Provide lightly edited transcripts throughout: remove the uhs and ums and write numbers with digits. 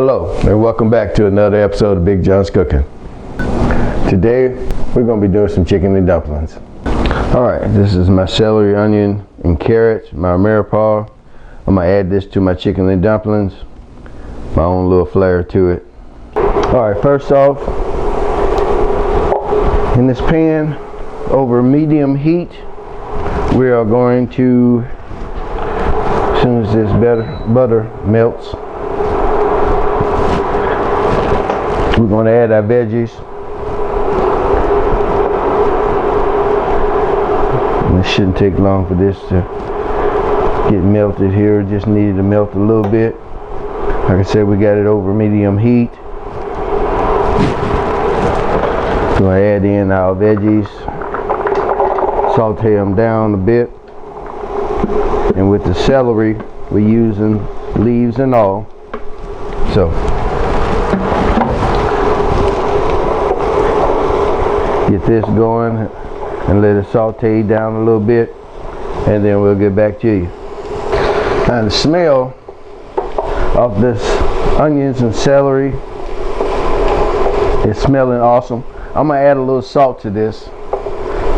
Hello and welcome back to another episode of Big John's Cooking. Today we're going to be doing some chicken and dumplings. Alright, this is my celery, onion, and carrots, my mirepoix. I'm going to add this to my chicken and dumplings. My own little flair to it. Alright, first off, in this pan over medium heat, we are going to, as soon as this butter melts, we're going to add our veggies. And it shouldn't take long for this to get melted here. It just needed to melt a little bit. Like I said, we got it over medium heat. We're going to add in our veggies, saute them down a bit. And with the celery, we're using leaves and all. So, get this going and let it saute down a little bit, and then we'll get back to you. And the smell of this onions and celery is smelling awesome. I'm gonna add a little salt to this,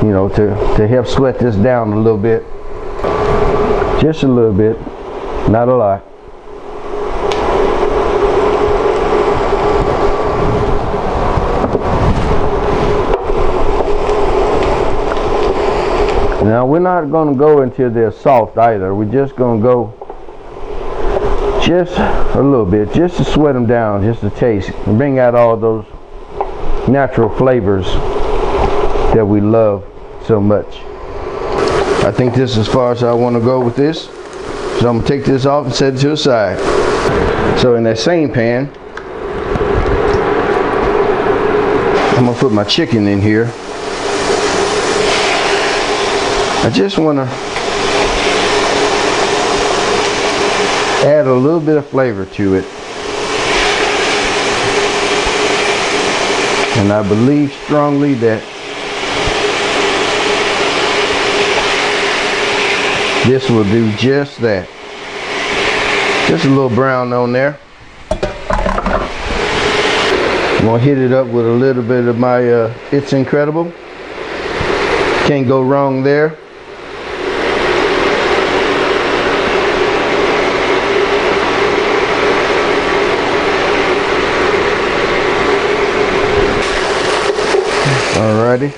you know, to help sweat this down a little bit. Just a little bit, not a lot. Now we're not going to go until they're soft either. We're just going to go just a little bit, just to sweat them down, just to taste and bring out all those natural flavors that we love so much. I think this is as far as I want to go with this. So I'm going to take this off and set it to the side. So in that same pan, I'm going to put my chicken in here. I just want to add a little bit of flavor to it. And I believe strongly that this will do just that. Just a little brown on there. I'm going to hit it up with a little bit of my It's Incredible. Can't go wrong there. Alrighty.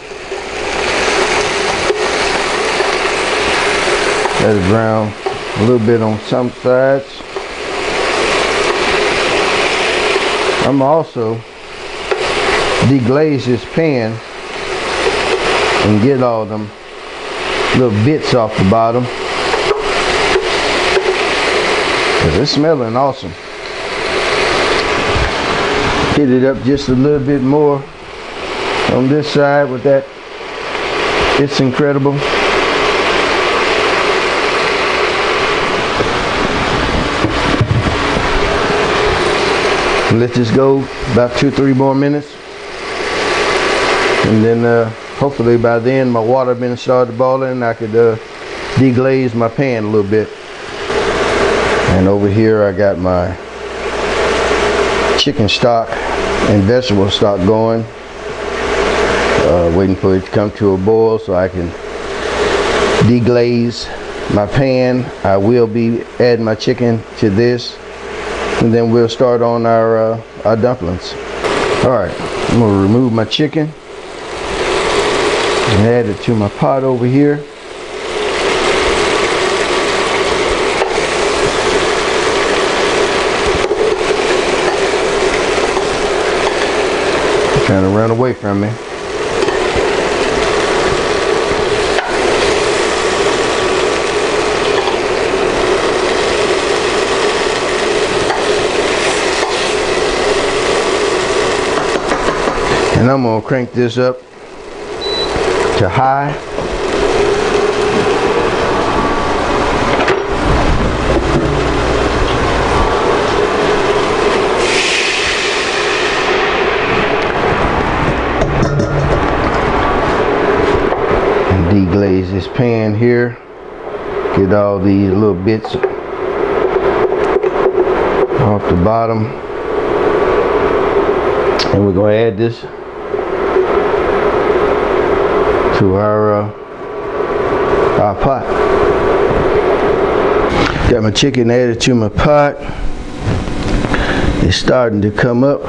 Let it brown a little bit on some sides. I'm also deglaze this pan and get all them little bits off the bottom. Cause it's smelling awesome. Hit it up just a little bit more on this side with that It's Incredible. Let this go about 2-3 more minutes, and then hopefully by then my water been started boiling and I could deglaze my pan a little bit. And over here I got my chicken stock and vegetable stock going. Waiting for it to come to a boil so I can deglaze my pan. I will be adding my chicken to this, and then we'll start on our dumplings. Alright, I'm going to remove my chicken and add it to my pot over here. Trying to run away from me. And I'm going to crank this up to high. And deglaze this pan here. Get all these little bits off the bottom. And we're going to add this to our pot. Got my chicken added to my pot. It's starting to come up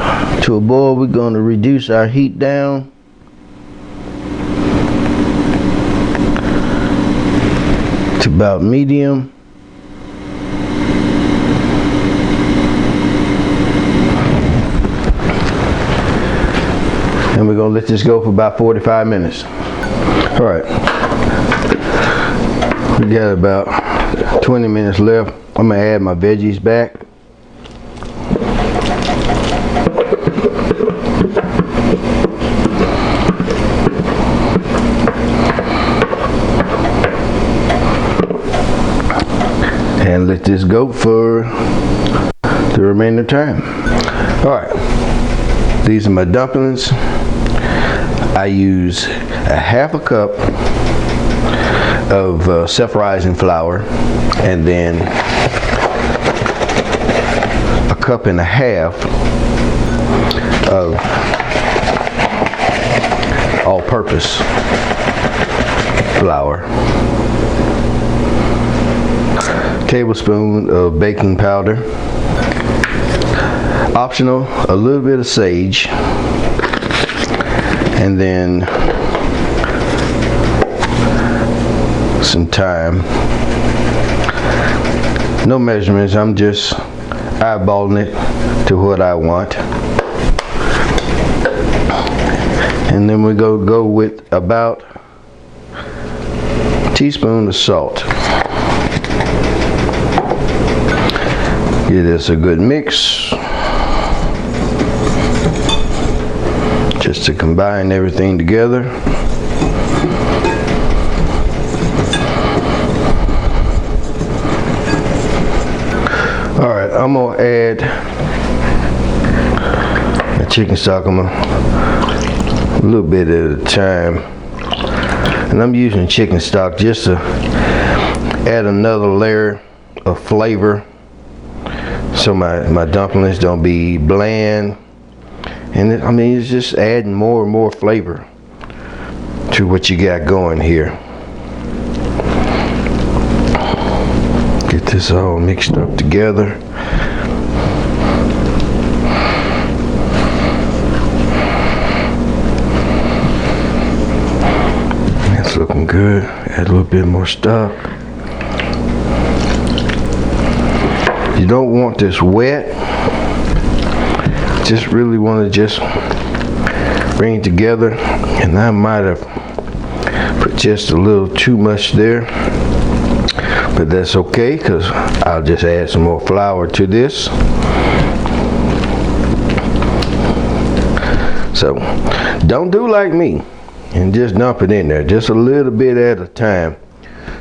to a boil. We're going to reduce our heat down. To about medium. And we're going to let this go for about 45 minutes. All right. We got about 20 minutes left. I'm going to add my veggies back. And let this go for the remainder of time. All right. These are my dumplings. I use a half a cup of self-rising flour and then a cup and a half of all-purpose flour, tablespoon of baking powder, optional, a little bit of sage, and then some thyme. No measurements, I'm just eyeballing it to what I want. And then we go with about a teaspoon of salt. Give this a good mix. Just to combine everything together. All right, I'm gonna add the chicken stock. I'm gonna a little bit at a time, and I'm using chicken stock just to add another layer of flavor, so my dumplings don't be bland. And I mean, it's just adding more and more flavor to what you got going here. Get this all mixed up together. That's looking good. Add a little bit more stock. You don't want this wet. Just really want to just bring it together, and I might have put just a little too much there, but that's okay because I'll just add some more flour to this. So don't do like me and just dump it in there, just a little bit at a time.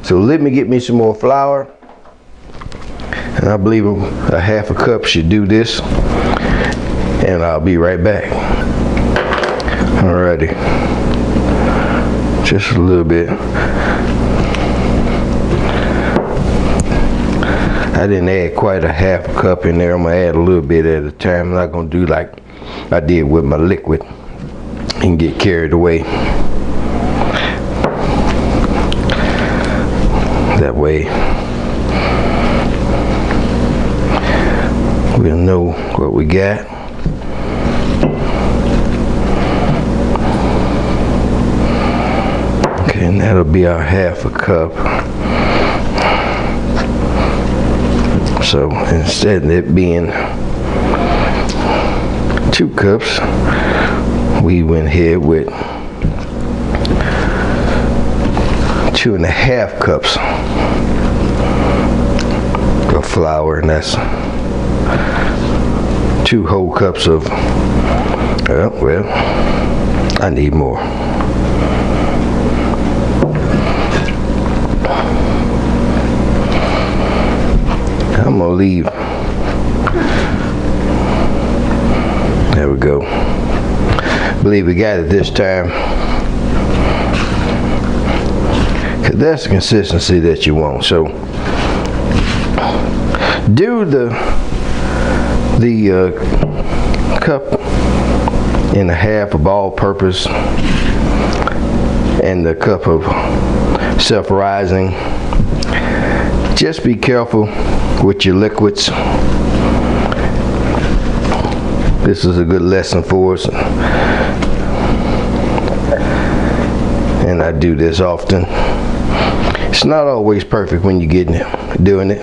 So let me get me some more flour, and I believe a half a cup should do this. And I'll be right back. Alrighty. Just a little bit. I didn't add quite a half a cup in there. I'm gonna add a little bit at a time. I'm not gonna do like I did with my liquid and get carried away. That way we'll know what we got. And that'll be our half a cup. So instead of it being 2 cups, we went ahead with 2.5 cups of flour, and that's 2 whole cups of, well, I need more. I'm gonna leave. There we go. Believe we got it this time. Cause that's the consistency that you want. So do the cup and a half of all-purpose and a cup of self-rising. Just be careful with your liquids. This is a good lesson for us, and I do this often. It's not always perfect when you're doing it,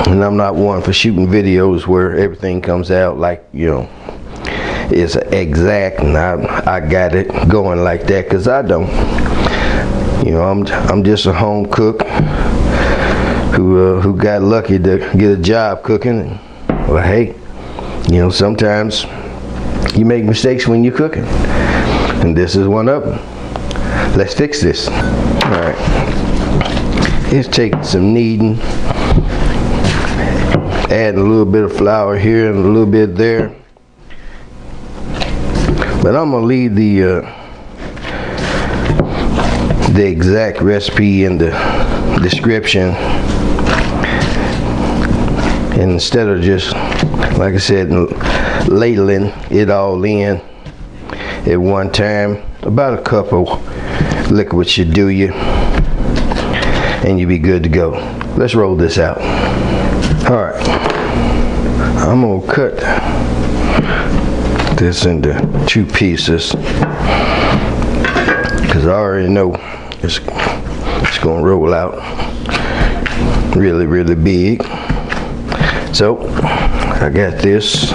and I'm not one for shooting videos where everything comes out like, you know, it's exact and I got it going like that, because I don't. You know, I'm just a home cook who got lucky to get a job cooking. Well, hey, you know, sometimes you make mistakes when you're cooking, and this is one of them. Let's fix this. All right, let's take some kneading, add a little bit of flour here and a little bit there, but I'm gonna leave the exact recipe in the description, and instead of just, like I said, ladling it all in at one time, about a cup of liquid should do you, and you'll be good to go. Let's roll this out. All right, I'm gonna cut this into 2 pieces, because I already know it's gonna roll out really, really big. So I got this.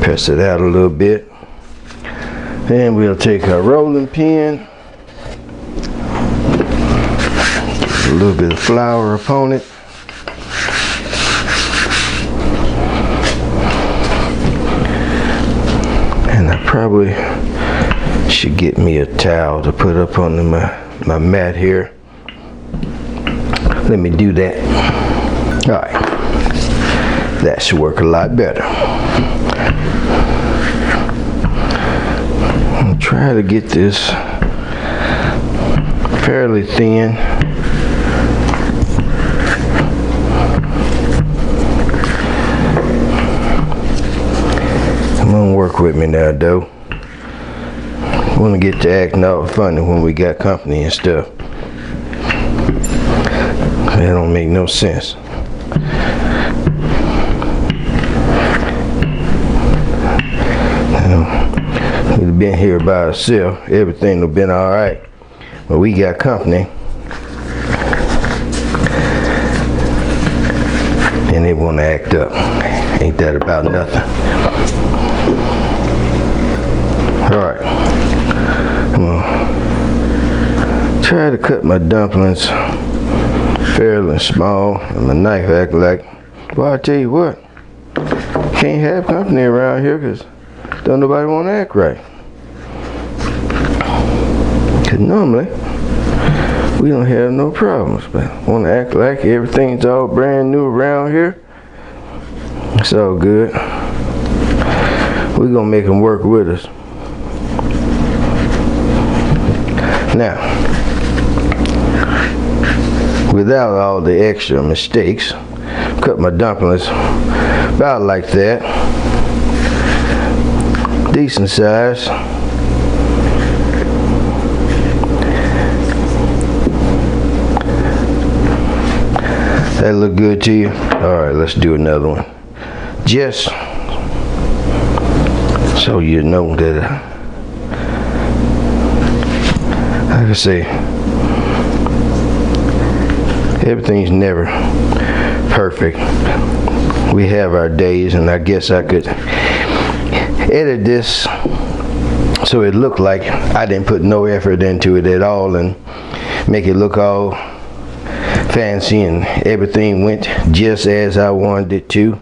Press it out a little bit, and we'll take our rolling pin, a little bit of flour upon it, and I probably should get me a towel to put up on my mat here. Let me do that. All right, that should work a lot better. I'll try to get this fairly thin. Come on, work with me now, though. I want to get to acting all funny when we got company and stuff. That don't make no sense. We'd have been here by ourselves, everything would have been all right. But we got company, and they want to act up. Ain't that about nothing? All right, I'm gonna try to cut my dumplings fairly small, and my knife act like, well, I tell you what, can't have company around here because don't nobody want to act right. Because normally we don't have no problems, but want to act like everything's all brand new around here. It's all good. We're gonna make them work with us. Now, without all the extra mistakes, cut my dumplings about like that, decent size. That look good to you? All right, let's do another one. Just so you know that, like I say, everything's never perfect. We have our days, and I guess I could edit this so it looked like I didn't put no effort into it at all and make it look all fancy and everything went just as I wanted it to.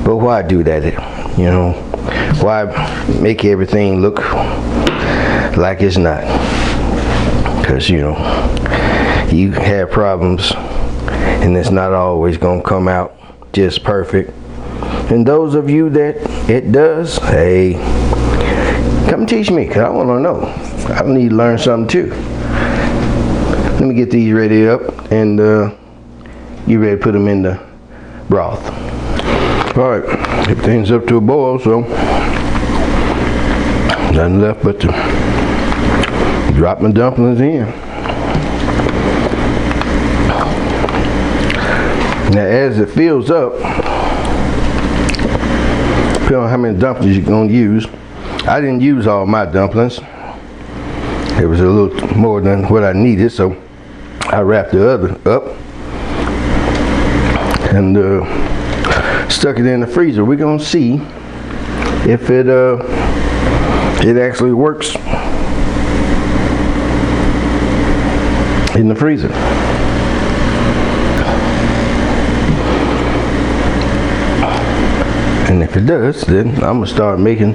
But why do that? You know, why make everything look like it's not? Because, you know, you have problems, and it's not always gonna come out just perfect. And those of you that it does, hey, come teach me, because I want to know. I need to learn something too. let me get these ready up and get ready to put them in the broth. All right, everything's up to a boil, so nothing left but to drop my dumplings in. Now as it fills up, depending on how many dumplings you're going to use, I didn't use all my dumplings. It was a little more than what I needed, so I wrapped the other up and stuck it in the freezer. We're going to see if it actually works in the freezer. And if it does, then I'm gonna start making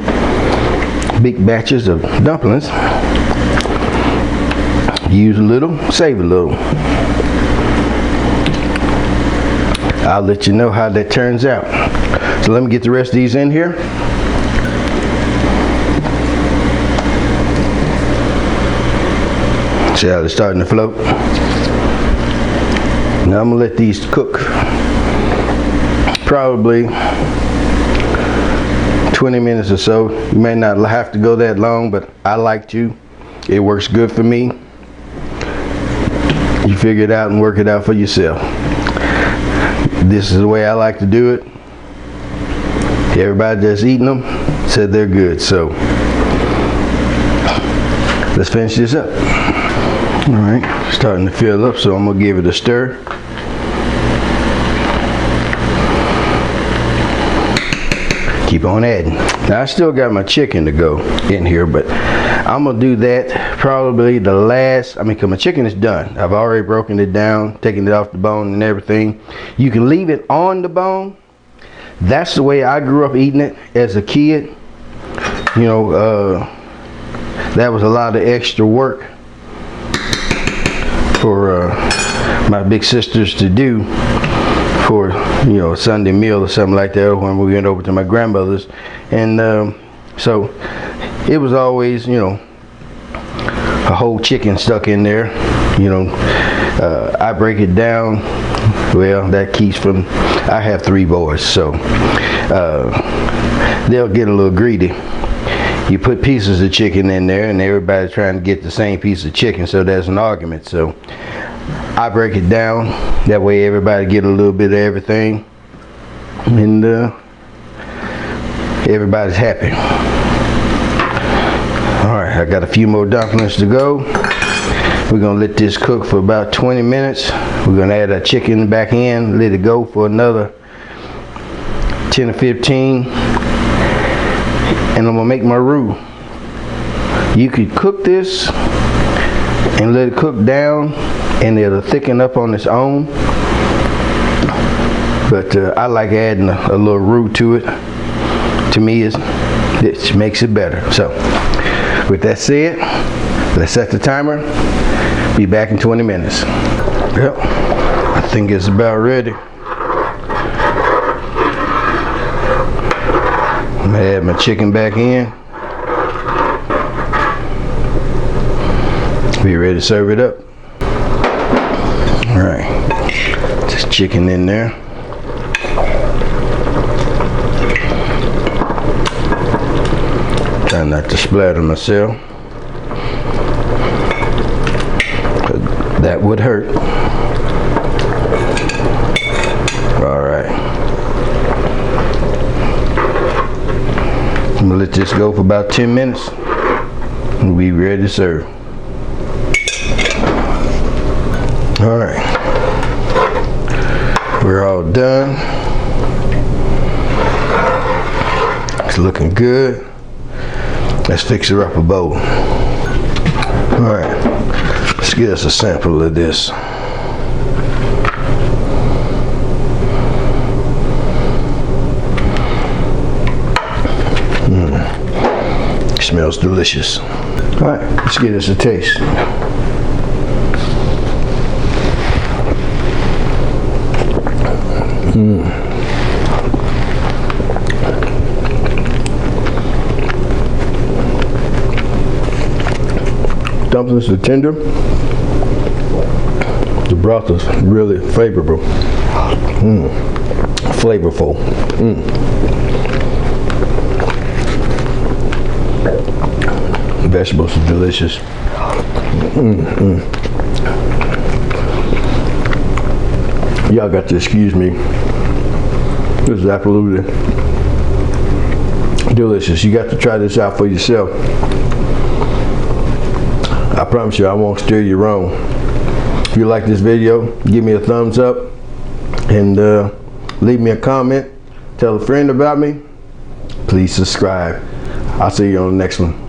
big batches of dumplings. Use a little, save a little. I'll let you know how that turns out. So let me get the rest of these in here. See how they're starting to float? Now I'm gonna let these cook probably 20 minutes or so. You may not have to go that long, but I like to. It works good for me. You figure it out and work it out for yourself. This is the way I like to do it. Everybody that's eating them said they're good, so let's finish this up. All right, starting to fill up, so I'm gonna give it a stir. Keep on adding. Now I still got my chicken to go in here, but I'm gonna do that probably the last. Cause my chicken is done. I've already broken it down, taken it off the bone and everything. You can leave it on the bone. That's the way I grew up eating it as a kid. You know, that was a lot of extra work for my big sisters to do for, you know, a Sunday meal or something like that, when we went over to my grandmother's. And so it was always, you know, a whole chicken stuck in there. You know, I break it down. Well, that keeps from, I have 3 boys, so they'll get a little greedy. You put pieces of chicken in there and everybody's trying to get the same piece of chicken, so there's an argument. So I break it down, that way everybody get a little bit of everything, and everybody's happy. Alright, I got a few more dumplings to go. We're gonna let this cook for about 20 minutes. We're gonna add our chicken back in, let it go for another 10 or 15, and I'm gonna make my roux. You could cook this and let it cook down and it'll thicken up on its own, but I like adding a little roux to it. To me, it makes it better. So with that said, let's set the timer. Be back in 20 minutes. Yep, I think it's about ready. I'm gonna add my chicken back in. Be ready to serve it up. All right, just chicken in there. Try not to splatter myself. That would hurt. All right. I'm gonna let this go for about 10 minutes and we'll be ready to serve. All right. We're all done. It's looking good. Let's fix her up a bowl. All right. Let's get us a sample of this. Smells delicious. All right, let's get us a taste. Dumplings are tender. broth is really favorable. Flavorful. Vegetables are delicious. Y'all got to excuse me. This is absolutely delicious. You got to try this out for yourself. I promise you I won't steer you wrong. If you like this video, give me a thumbs up and leave me a comment. Tell a friend about me. Please subscribe. I'll see you on the next one.